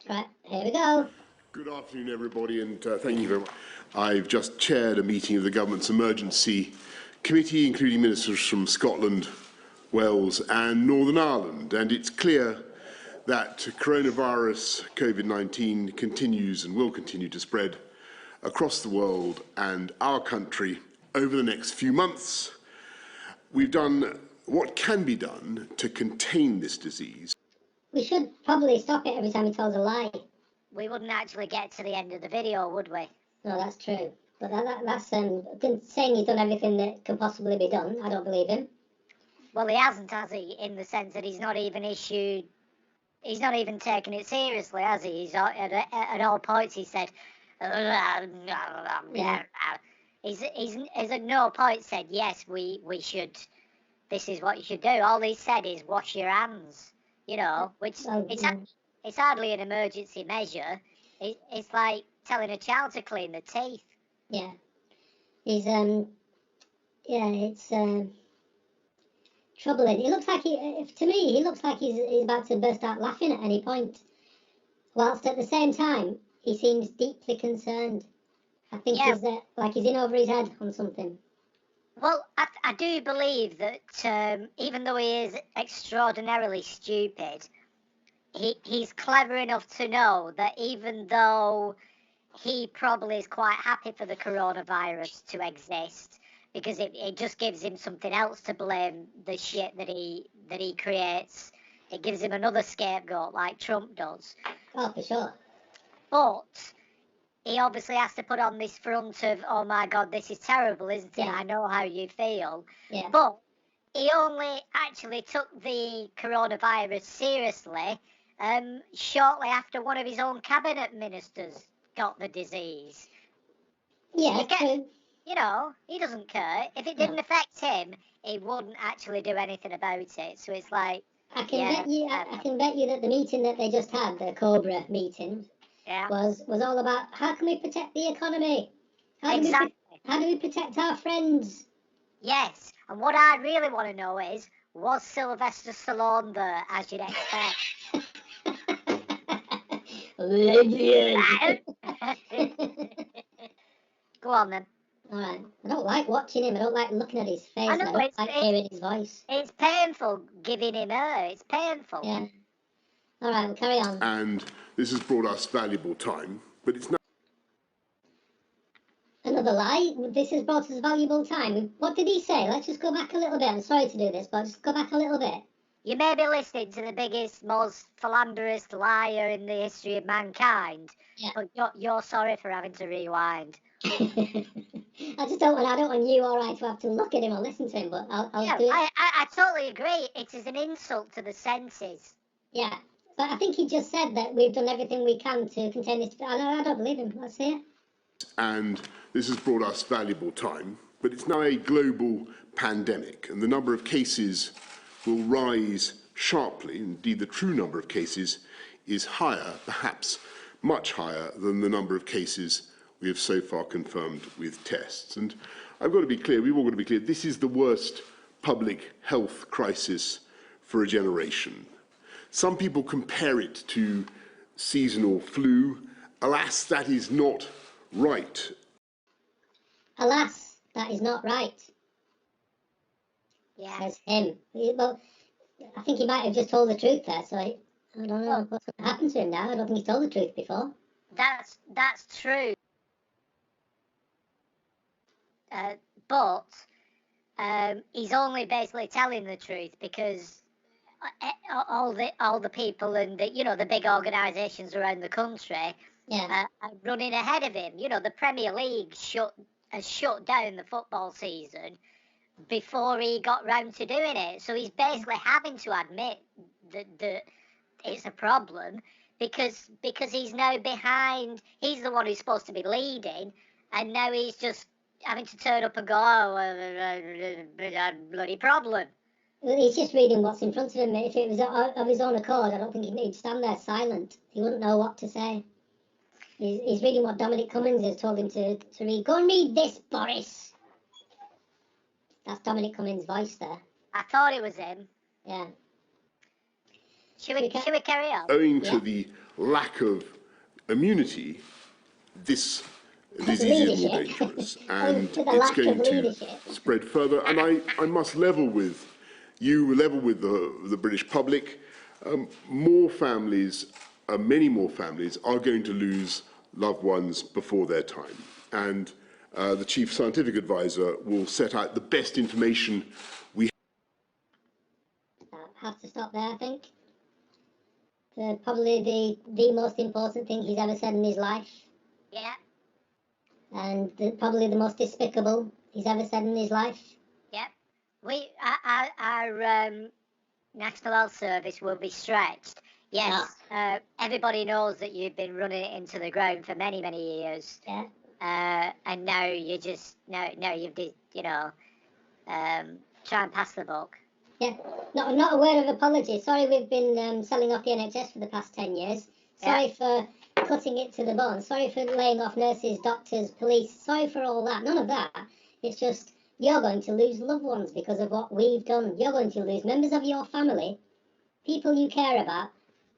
Right, here we go. Good afternoon, everybody, and thank you very much. I've just chaired a meeting of the Government's Emergency Committee, including ministers from Scotland, Wales and Northern Ireland, and it's clear that coronavirus COVID-19 continues and will continue to spread across the world and our country over the next few months. We've done what can be done to contain this disease. We should probably stop it every time he tells a lie. We wouldn't actually get to the end of the video, would we? No, that's true. But that's saying he's done everything that can possibly be done. I don't believe him. Well, he hasn't, has he? In the sense that he's not even taken it seriously, has he? He's at all points he said, he's at no point said, yes, we should, this is what you should do. All he said is wash your hands, which it's hardly an emergency measure. It's like telling a child to clean the teeth. Yeah. He's, it's troubling. It looks like he looks like he's about to burst out laughing at any point. Whilst at the same time, he seems deeply concerned. I think he's like he's in over his head on something. Well, I do believe that even though he is extraordinarily stupid, he's clever enough to know that even though he probably is quite happy for the coronavirus to exist, because it just gives him something else to blame the shit that he creates. It gives him another scapegoat like Trump does. Oh, for sure. But he obviously has to put on this front of, oh my God, this is terrible, isn't it? Yeah. I know how you feel. Yeah. But he only actually took the coronavirus seriously shortly after one of his own cabinet ministers got the disease. Yeah, true. He doesn't care. If it didn't affect him, he wouldn't actually do anything about it. So it's like, I can bet you that the meeting that they just had, the Cobra meeting, was all about how can we protect the economy? How do we protect our friends? Yes, and what I really want to know is, was Sylvester Stallone there, as you'd expect? Go on then. All right. I don't like watching him. I don't like looking at his face. I don't like hearing his voice. It's painful giving him air. It's painful. Yeah. All right, we'll carry on. And this has brought us valuable time, but it's not. Another lie. This has brought us valuable time. What did he say? Let's just go back a little bit. I'm sorry to do this, but just go back a little bit. You may be listening to the biggest, most philanderous liar in the history of mankind, but you're sorry for having to rewind. I don't want you all right to have to look at him or listen to him, but I'll do it. I totally agree. It is an insult to the senses. Yeah, but I think he just said that we've done everything we can to contain this. I don't believe him. Let's see it. And this has brought us valuable time, but it's now a global pandemic, and the number of cases will rise sharply. Indeed, the true number of cases is higher, perhaps much higher than the number of cases we have so far confirmed with tests. And I've got to be clear, we've all got to be clear, this is the worst public health crisis for a generation. Some people compare it to seasonal flu. Alas, that is not right. Alas, that is not right. Yeah. Says him. Well, I think he might have just told the truth there, so I don't know what's going to happen to him now. I don't think he's told the truth before. That's true. But he's only basically telling the truth because all the people and the big organisations around the country are running ahead of him. The Premier League has shut down the football season before he got round to doing it. So he's basically having to admit that it's a problem because he's now behind. He's the one who's supposed to be leading, and now he's just having to turn up and go, bloody problem. Well, he's just reading what's in front of him. If it was of his own accord, I don't think he'd stand there silent. He wouldn't know what to say. He's reading what Dominic Cummings has told him to read. Go and read this, Boris. That's Dominic Cummings' voice there. I thought it was him. Yeah. Should we carry on? owing to the lack of immunity, this disease is more dangerous, and it's going to spread further. And I must level with you, level with the British public. More families, many more families, are going to lose loved ones before their time. And the Chief Scientific Advisor will set out the best information we have to stop there, I think. Probably the most important thing he's ever said in his life. Yeah. And probably the most despicable he's ever said in his life. Yeah. Our National Health Service will be stretched. Yes. Everybody knows that you've been running it into the ground for many, many years. Yeah. And now you just you've try and pass the buck. Yeah, not a word of apology. Sorry, we've been selling off the NHS for the past 10 years. Sorry for cutting it to the bone. Sorry for laying off nurses, doctors, police. Sorry for all that. None of that. It's just you're going to lose loved ones because of what we've done. You're going to lose members of your family, people you care about,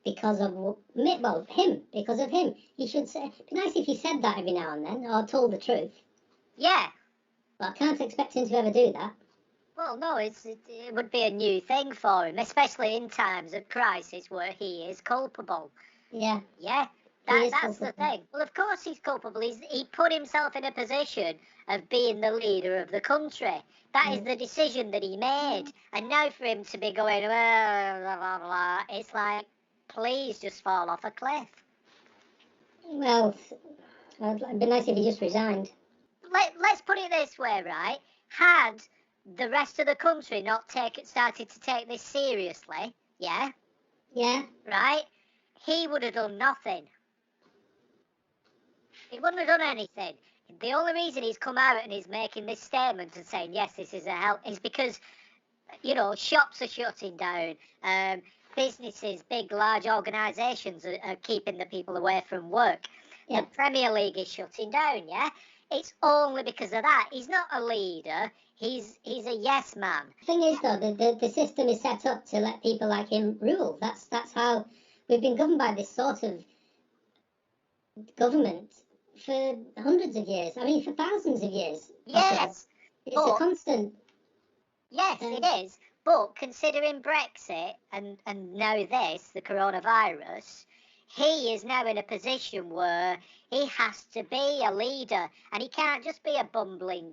because of him. Because of him. He should say. It'd be nice if he said that every now and then, or told the truth. Yeah. But I can't expect him to ever do that. Well, no, it would be a new thing for him, especially in times of crisis where he is culpable. Yeah. Yeah, that's the thing. Well, of course he's culpable. He put himself in a position of being the leader of the country. That is the decision that he made. And now for him to be going, blah, blah, blah, it's like, please just fall off a cliff. Well, it'd be nice if he just resigned. Let's put it this way, right? Had the rest of the country not started to take this seriously, yeah, right, he would have done nothing. He wouldn't have done anything. The only reason he's come out and he's making this statement and saying yes, this is a help, is because shops are shutting down, businesses, big large organisations are keeping the people away from work. The Premier League is shutting down. It's only because of that. He's not a leader. He's a yes man. The thing is, though, the system is set up to let people like him rule. That's how we've been governed by this sort of government for hundreds of years. I mean, for thousands of years. Yes. It's a constant. Yes, it is. But considering Brexit and now this, the coronavirus, he is now in a position where he has to be a leader, and he can't just be a bumbling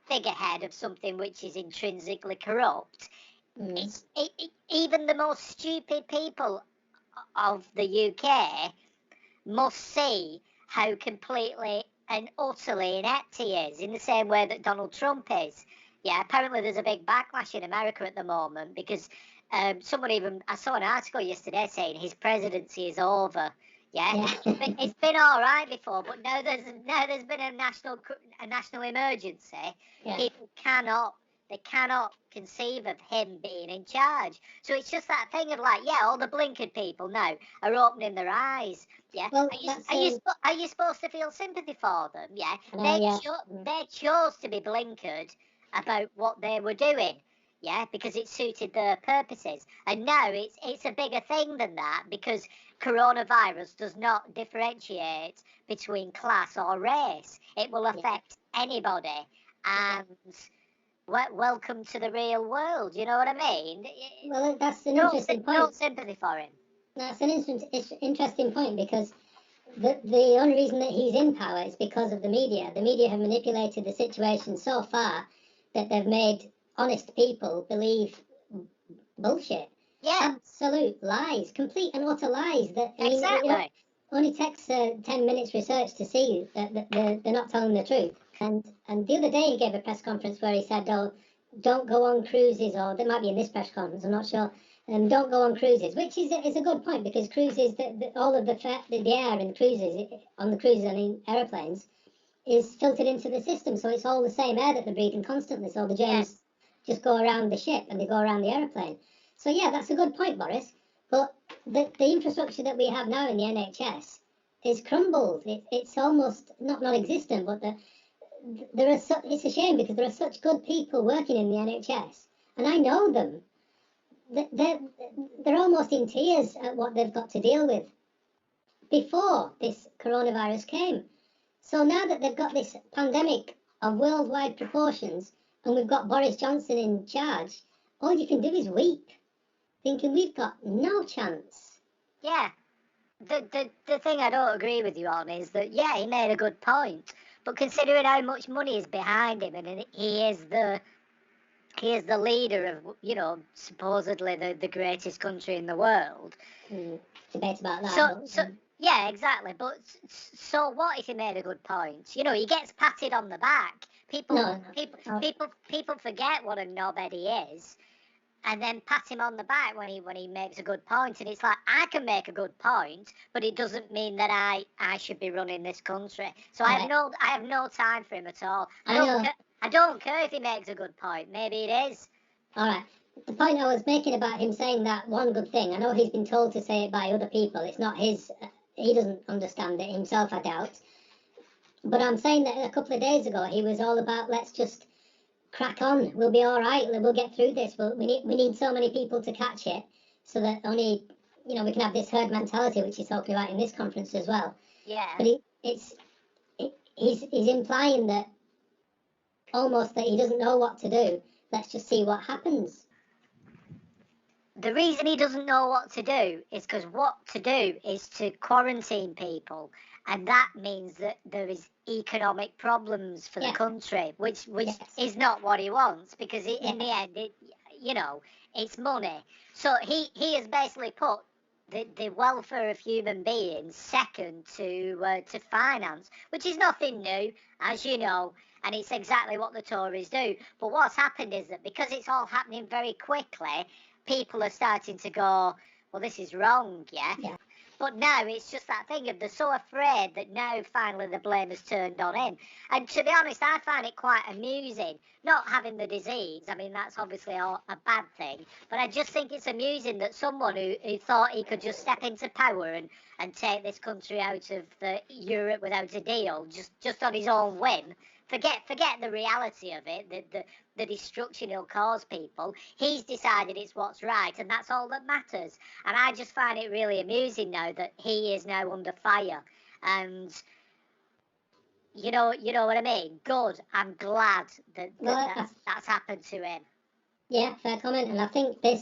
figurehead of something which is intrinsically corrupt. Even the most stupid people of the UK must see how completely and utterly inept he is, in the same way that Donald Trump is. Yeah, apparently there's a big backlash in America at the moment because I saw an article yesterday saying his presidency is over. Yeah. It's been all right before, but now there's been a national emergency. Yeah. People cannot conceive of him being in charge. So it's just that thing of like, all the blinkered people now are opening their eyes. Yeah. Well, are you supposed to feel sympathy for them? Yeah. They chose to be blinkered about what they were doing. Yeah, because it suited their purposes. And now it's a bigger thing than that, because coronavirus does not differentiate between class or race. It will affect anybody. And welcome to the real world. You know what I mean? Well, that's an interesting point. No sympathy for him. That's an interesting point, because the only reason that he's in power is because of the media. The media have manipulated the situation so far that they've made honest people believe bullshit. Yeah. Absolute lies. Complete and utter lies. Exactly. It only takes 10 minutes research to see that they're not telling the truth. And the other day he gave a press conference where he said, oh, don't go on cruises, or there might be in this press conference, I'm not sure. Don't go on cruises, which is a good point, because cruises, all of the air in cruises, on the cruises and in aeroplanes, is filtered into the system, so it's all the same air that they're breathing constantly, so the germs just go around the ship and they go around the aeroplane. So that's a good point, Boris. But the infrastructure that we have now in the NHS is crumbled. It's almost not non-existent, but it's a shame, because there are such good people working in the NHS, and I know them. they're almost in tears at what they've got to deal with before this coronavirus came. So now that they've got this pandemic of worldwide proportions and we've got Boris Johnson in charge, all you can do is weep, thinking we've got no chance. Yeah. The thing I don't agree with you on is that, yeah, he made a good point, but considering how much money is behind him, and he is the leader of, supposedly the greatest country in the world. Debate about that. So yeah, exactly. But so what if he made a good point? He gets patted on the back. People forget what a knobhead he is, and then pat him on the back when he makes a good point. And it's like, I can make a good point, but it doesn't mean that I should be running this country. So I have no time for him at all. I don't care if he makes a good point. Maybe it is. All right. The point I was making about him saying that one good thing, I know he's been told to say it by other people. It's not his. He doesn't understand it himself, I doubt. But I'm saying that a couple of days ago, he was all about, let's just crack on. We'll be all right. We'll get through this. We need so many people to catch it, so that only we can have this herd mentality, which he's talking about in this conference as well. Yeah. But he's implying that almost that he doesn't know what to do. Let's just see what happens. The reason he doesn't know what to do is because what to do is to quarantine people, and that means that there is economic problems for the country, which is not what he wants, because in the end, it's money. So he has basically put the welfare of human beings second to finance, which is nothing new, as you know, and it's exactly what the Tories do. But what's happened is that because it's all happening very quickly, people are starting to go, well, this is wrong, yeah? But now it's just that thing of they're so afraid that now finally the blame is turned on him. And to be honest, I find it quite amusing, not having the disease. I mean, that's obviously a bad thing. But I just think it's amusing that someone who thought he could just step into power and take this country out of Europe without a deal, just on his own whim, forget the reality of it, the destruction he'll cause people. He's decided it's what's right, and that's all that matters. And I just find it really amusing now that he is now under fire. And you know what I mean? Good. I'm glad that's happened to him. Yeah, fair comment. And I think it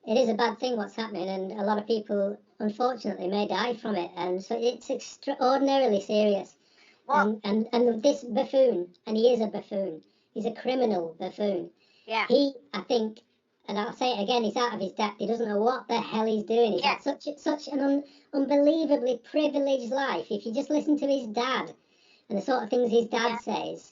is a bad thing what's happening, and a lot of people, unfortunately, may die from it. And so it's extraordinarily serious. And this buffoon, and he is a buffoon, he's a criminal buffoon. Yeah. I think, and I'll say it again, he's out of his depth. He doesn't know what the hell he's doing. He's had such an unbelievably privileged life. If you just listen to his dad and the sort of things his dad says,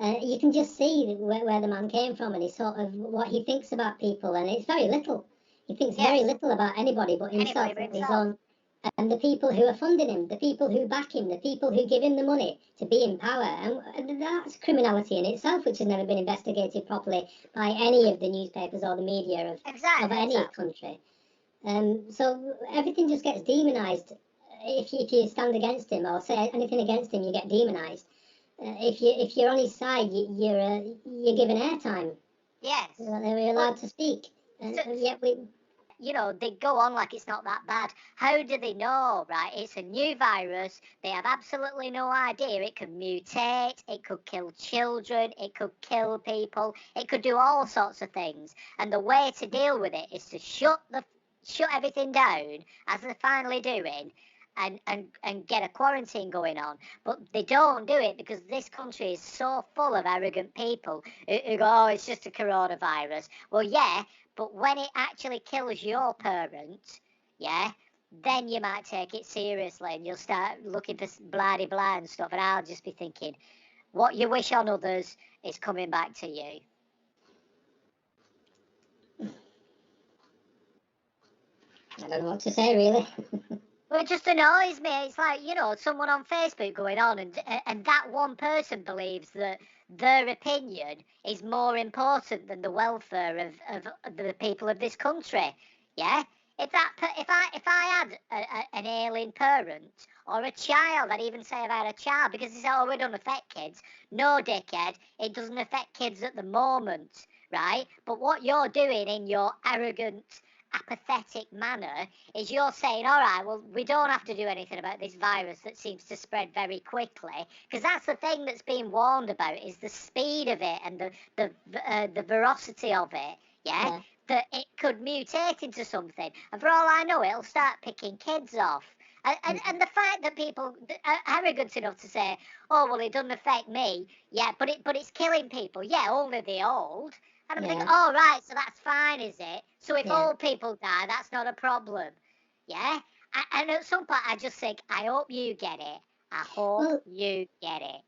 you can just see where the man came from and what he thinks about people. And it's very little. He thinks very little about anybody but himself and his own. And the people who are funding him, the people who back him, the people who give him the money to be in power. And that's criminality in itself, which has never been investigated properly by any of the newspapers or the media of any country. So everything just gets demonised. If you stand against him or say anything against him, you get demonised. If you're on his side, you're given airtime. Yes. They're allowed to speak. And yet we... they go on like it's not that bad. How do they know, right? It's a new virus. They have absolutely no idea. It could mutate. It could kill children. It could kill people. It could do all sorts of things. And the way to deal with it is to shut everything down, as they're finally doing, and get a quarantine going on. But they don't do it because this country is so full of arrogant people who go, oh, it's just a coronavirus. Well, yeah, but when it actually kills your parent, then you might take it seriously and you'll start looking for blah-de-blah and stuff. And I'll just be thinking, what you wish on others is coming back to you. I don't know what to say, really. Well, it just annoys me. It's like, someone on Facebook going on and that one person believes that their opinion is more important than the welfare of the people of this country. Yeah? If I had an ailing parent or a child, I'd even say if I had a child, because they say, oh, we don't affect kids. No, dickhead, it doesn't affect kids at the moment. right? But what you're doing in your arrogant, apathetic manner is you're saying, all right, well, we don't have to do anything about this virus that seems to spread very quickly, because that's the thing that's being warned about is the speed of it and the veracity of it, yeah? That it could mutate into something, and for all I know, it'll start picking kids off. And the fact that people are arrogant enough to say, "Oh well, it doesn't affect me," yeah, but it's killing people, yeah, only the old. And I'm thinking, oh right, so that's fine, is it? So if old people die, that's not a problem, yeah. And at some point, I just think, I hope you get it. I hope you get it.